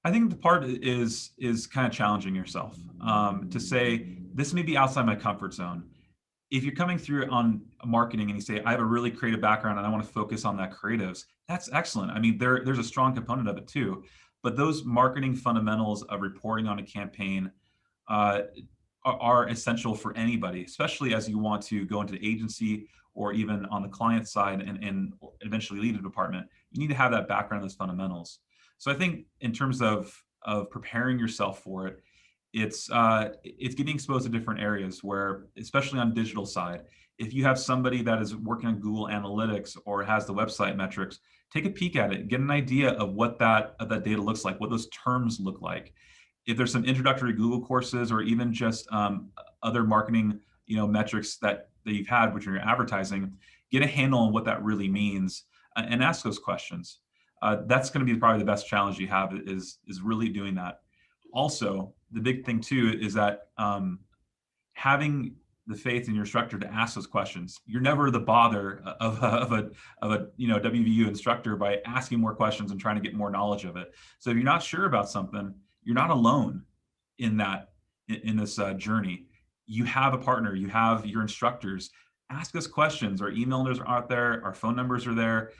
I think the part is kind of challenging yourself to say this may be outside my comfort zone. If you're coming through on marketing and you say I have a really creative background and I want to focus on that creatives, that's excellent. I mean, there's a strong component of it too, but those marketing fundamentals of reporting on a campaign uh, are essential for anybody, especially as you want to go into the agency or even on the client side and eventually lead a department. You need to have that background, those fundamentals. So I think in terms of preparing yourself for it, it's getting exposed to different areas where, especially on digital side, if you have somebody that is working on Google Analytics or has the website metrics, take a peek at it, get an idea of what that data looks like, what those terms look like. If there's some introductory Google courses or even just other marketing, metrics that you've had, which are your advertising, get a handle on what that really means and ask those questions. That's going to be probably the best challenge you have is really doing that. Also, the big thing too is that having the faith in your instructor to ask those questions. You're never the bother of a WVU instructor by asking more questions and trying to get more knowledge of it. So if you're not sure about something, you're not alone in that in this journey. You have a partner. You have your instructors. Ask us questions. Our email numbers are out there. Our phone numbers are there.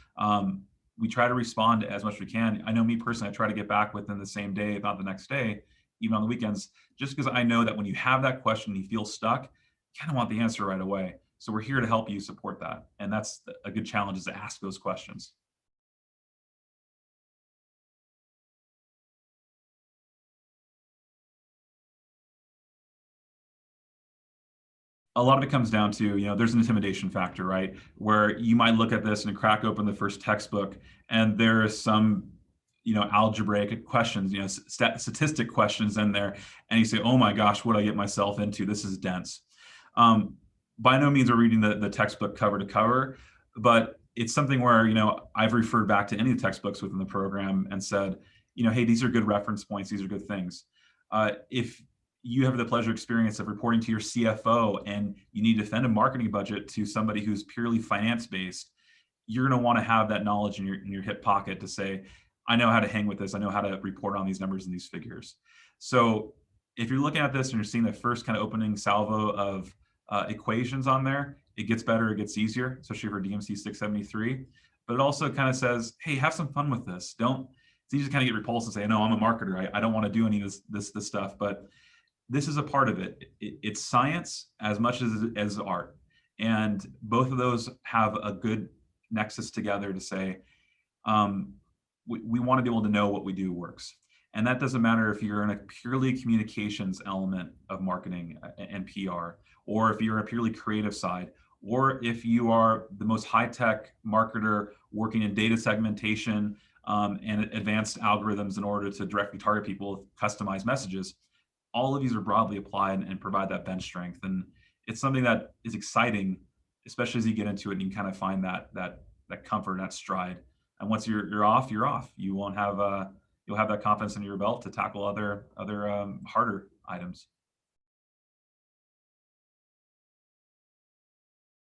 We try to respond as much as we can. I know me personally, I try to get back within the same day, if not the next day, even on the weekends, just because I know that when you have that question, you feel stuck, you kind of want the answer right away. So we're here to help you support that. And that's a good challenge, is to ask those questions. A lot of it comes down to, there's an intimidation factor, right? Where you might look at this and crack open the first textbook and there is some, algebraic questions, statistic questions in there. And you say, oh my gosh, what did I get myself into? This is dense. By no means are reading the textbook cover to cover, but it's something where, I've referred back to any of the textbooks within the program and said, hey, these are good reference points. These are good things. If you have the pleasure experience of reporting to your CFO and you need to defend a marketing budget to somebody who's purely finance based, you're going to want to have that knowledge in your hip pocket to say, I know how to hang with this. I know how to report on these numbers and these figures. So if you're looking at this and you're seeing the first kind of opening salvo of equations on there, it gets better, it gets easier, especially for DMC 673. But it also kind of says, hey, have some fun with this. It's easy to kind of get repulsed and say, no, I'm a marketer. I don't want to do any of this stuff. But this is a part of it. It's science as much as art. And both of those have a good nexus together to say, we want to be able to know what we do works. And that doesn't matter if you're in a purely communications element of marketing and PR, or if you're a purely creative side, or if you are the most high-tech marketer working in data segmentation and advanced algorithms in order to directly target people with customized messages. All of these are broadly applied and provide that bench strength. And it's something that is exciting, especially as you get into it and you kind of find that comfort and that stride. And once you're off, you're off. You won't have you'll have that confidence in your belt to tackle other harder items.